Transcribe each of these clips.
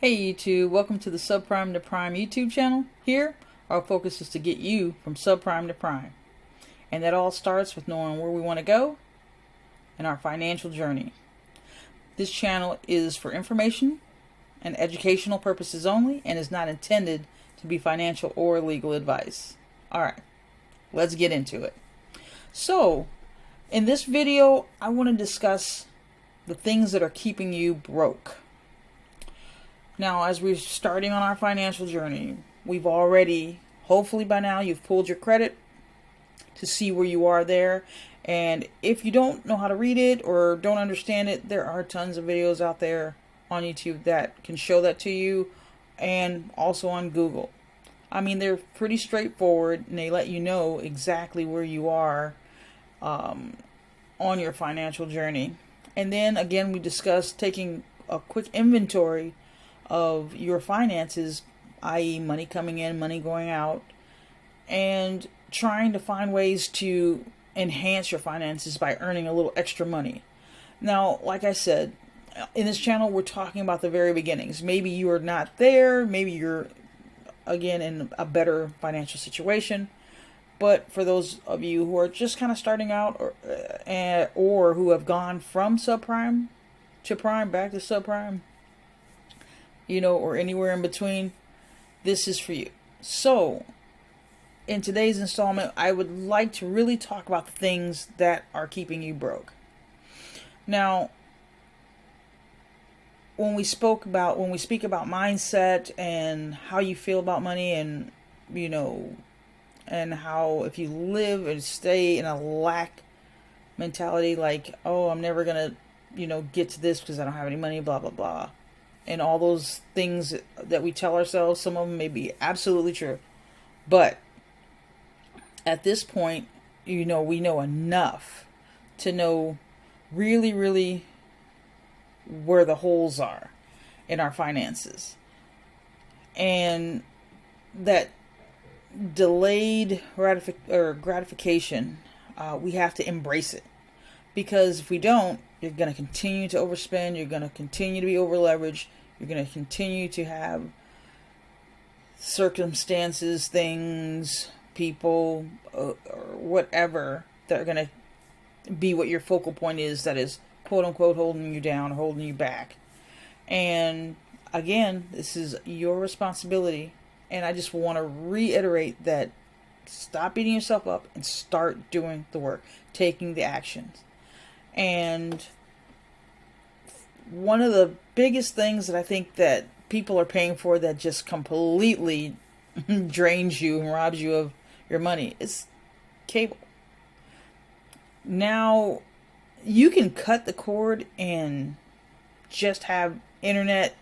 Hey YouTube, welcome to the Subprime to Prime YouTube channel. Here, our focus is to get you from subprime to prime. And that all starts with knowing where we want to go in our financial journey. This channel is for information and educational purposes only and is not intended to be financial or legal advice. Alright, let's get into it. So, in this video, I want to discuss the things that are keeping you broke. Now, as we're starting on our financial journey, we've already, hopefully by now, you've pulled your credit to see where you are there. And if you don't know how to read it or don't understand it, there are tons of videos out there on YouTube that can show that to you, and also on Google. I mean, they're pretty straightforward and they let you know exactly where you are on your financial journey. And then again, we discussed taking a quick inventory of your finances, i.e. money coming in, money going out, and trying to find ways to enhance your finances by earning a little extra money. Now, like I said, in this channel, we're talking about the very beginnings. Maybe you are not there, maybe you're, again, in a better financial situation. But for those of you who are just kind of starting out, or who have gone from subprime to prime, back to subprime, or anywhere in between, this is for you. So, in today's installment, I would like to really talk about the things that are keeping you broke. Now, when we speak about mindset and how you feel about money, and and how if you live and stay in a lack mentality, like, oh, I'm never gonna get to this because I don't have any money, blah blah blah, and all those things that we tell ourselves, some of them may be absolutely true, but at this point, we know enough to know really where the holes are in our finances, and that delayed gratification, we have to embrace it, because if we don't, you're going to continue to overspend, you're going to continue to be over leveraged, you're going to continue to have circumstances, things, people, or whatever that are going to be what your focal point is, that is quote unquote holding you down, holding you back. And again, this is your responsibility. And I just want to reiterate that stop beating yourself up and start doing the work, taking the actions. And one of the biggest things that I think that people are paying for that just completely drains you and robs you of your money is cable. Now, you can cut the cord and just have internet,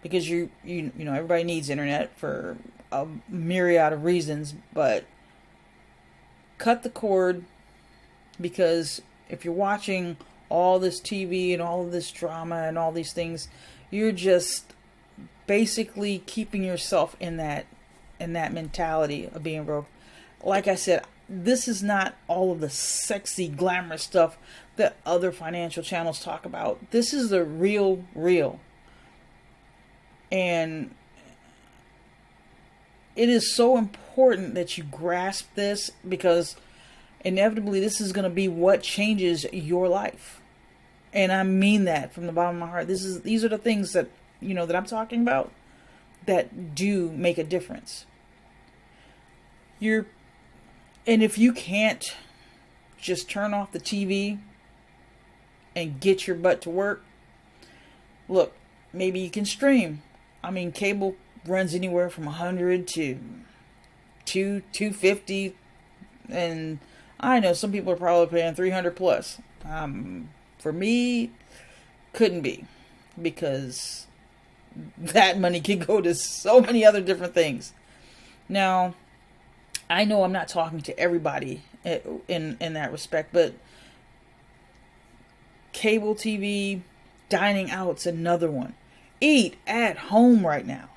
because you everybody needs internet for a myriad of reasons, but cut the cord, because if you're watching all this TV and all of this drama and all these things, you're just basically keeping yourself in that mentality of being broke. Like I said, this is not all of the sexy, glamorous stuff that other financial channels talk about. This is the real. And it is so important that you grasp this, because inevitably this is going to be what changes your life. And I mean that from the bottom of my heart. These are the things that, that I'm talking about that do make a difference. And if you can't just turn off the TV and get your butt to work, look, maybe you can stream. I mean, cable runs anywhere from $100 to $250, and I know some people are probably paying $300 plus. For me, couldn't be, because that money can go to so many other different things. Now, I know I'm not talking to everybody in that respect, but cable TV, dining out's another one. Eat at home right now.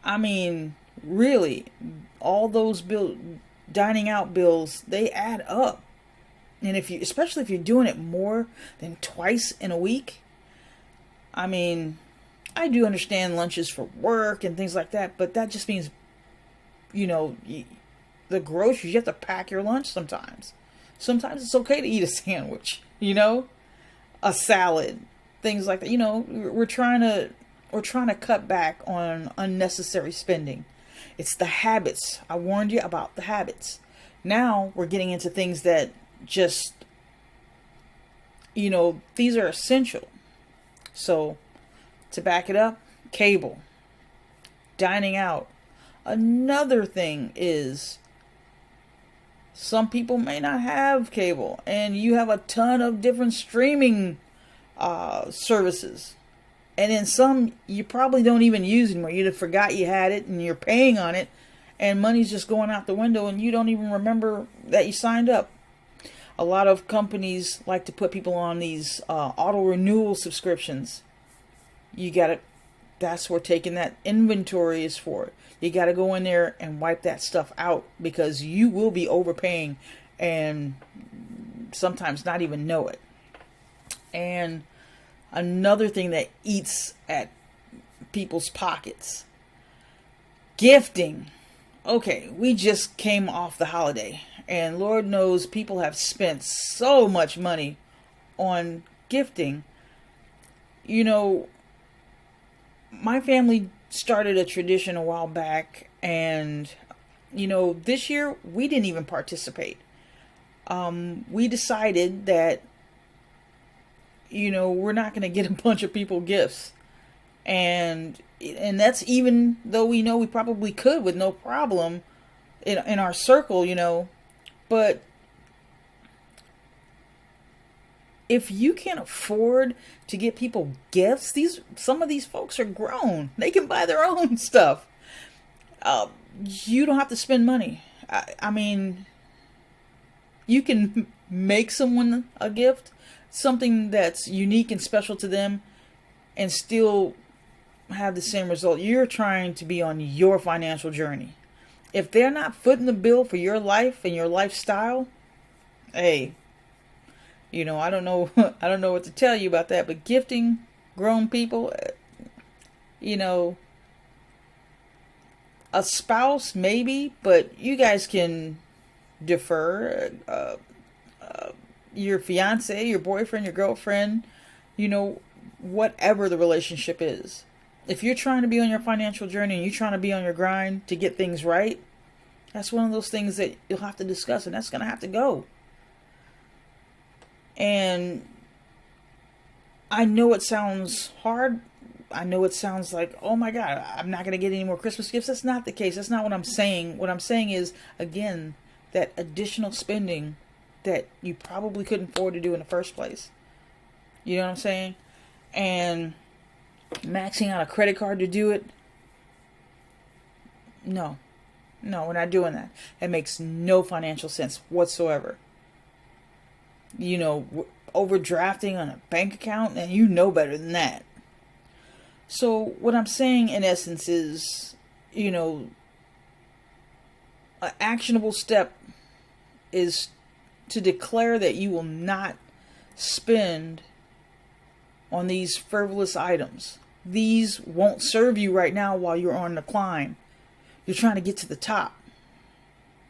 I mean, really, all those dining out bills, they add up. And especially if you're doing it more than twice in a week, I mean, I do understand lunches for work and things like that, but that just means, the groceries, you have to pack your lunch sometimes. Sometimes it's okay to eat a sandwich, a salad, things like that. We're trying to cut back on unnecessary spending. It's the habits. I warned you about the habits. Now we're getting into things that just, these are essential. So to back it up, cable, dining out. Another thing is some people may not have cable, and you have a ton of different streaming services. And in some, you probably don't even use anymore. You just forgot you had it, and you're paying on it, and money's just going out the window, and you don't even remember that you signed up. A lot of companies like to put people on these auto renewal subscriptions. That's where taking that inventory is for. You got to go in there and wipe that stuff out, because you will be overpaying and sometimes not even know it. And another thing that eats at people's pockets, gifting. Okay, we just came off the holiday, and Lord knows people have spent so much money on gifting. My family started a tradition a while back, and this year we didn't even participate. We decided that we're not going to get a bunch of people gifts, and that's even though we know we probably could with no problem in our circle, but if you can't afford to get people gifts, some of these folks are grown. They can buy their own stuff. You don't have to spend money. I mean, you can make someone a gift, something that's unique and special to them, and still have the same result. You're trying to be on your financial journey. If they're not footing the bill for your life and your lifestyle, hey, I don't know what to tell you about that, but gifting grown people, a spouse maybe, but you guys can defer. Your fiance, your boyfriend, your girlfriend, whatever the relationship is. If you're trying to be on your financial journey and you're trying to be on your grind to get things right, that's one of those things that you'll have to discuss, and that's going to have to go. And I know it sounds hard. I know it sounds like, oh my God, I'm not going to get any more Christmas gifts. That's not the case. That's not what I'm saying. What I'm saying is, again, that additional spending that you probably couldn't afford to do in the first place. You know what I'm saying? And maxing out a credit card to do it. No, we're not doing that. It makes no financial sense whatsoever. Overdrafting on a bank account, and you know better than that. So what I'm saying in essence is, an actionable step is to declare that you will not spend on these frivolous items. These won't serve you right now while you're on the climb. You're trying to get to the top.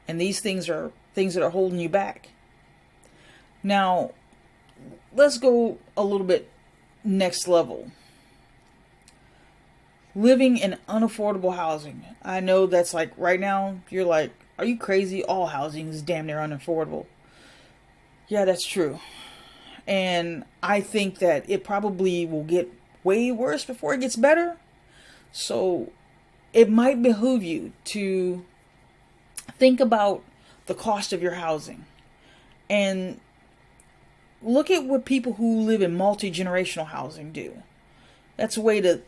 And these things are things that are holding you back. Now, let's go a little bit next level. Living in unaffordable housing. I know that's like right now, you're like, are you crazy? All housing is damn near unaffordable. Yeah, that's true. And I think that it probably will get way worse before it gets better. So it might behoove you to think about the cost of your housing and look at what people who live in multi-generational housing do. That's a way to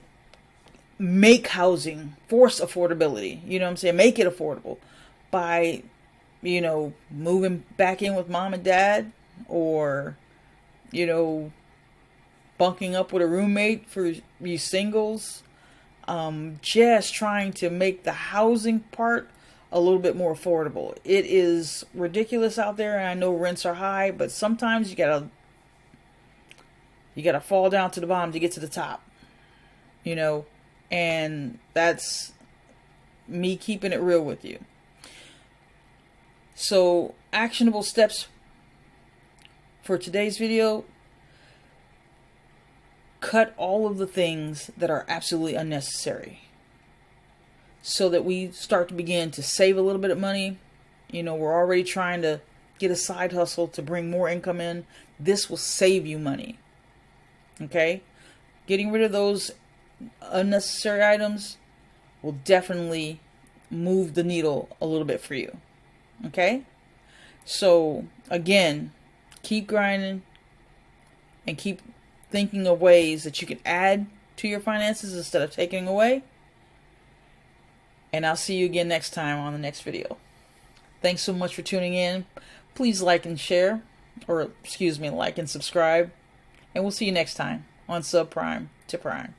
make housing, force affordability, you know what I'm saying? Make it affordable by, moving back in with mom and dad, or, bunking up with a roommate for you singles. Just trying to make the housing part a little bit more affordable. It is ridiculous out there, and I know rents are high, but sometimes you gotta fall down to the bottom to get to the top. you know, and that's me keeping it real with you. So, actionable steps for today's video: cut all of the things that are absolutely unnecessary so that we start to begin to save a little bit of money. You know, we're already trying to get a side hustle to bring more income in. This will save you money. Okay? Getting rid of those unnecessary items will definitely move the needle a little bit for you. Okay? So, again, keep grinding and keep thinking of ways that you can add to your finances instead of taking away. And I'll see you again next time on the next video. Thanks so much for tuning in. Please like and share, or like and subscribe. And we'll see you next time on Subprime to Prime.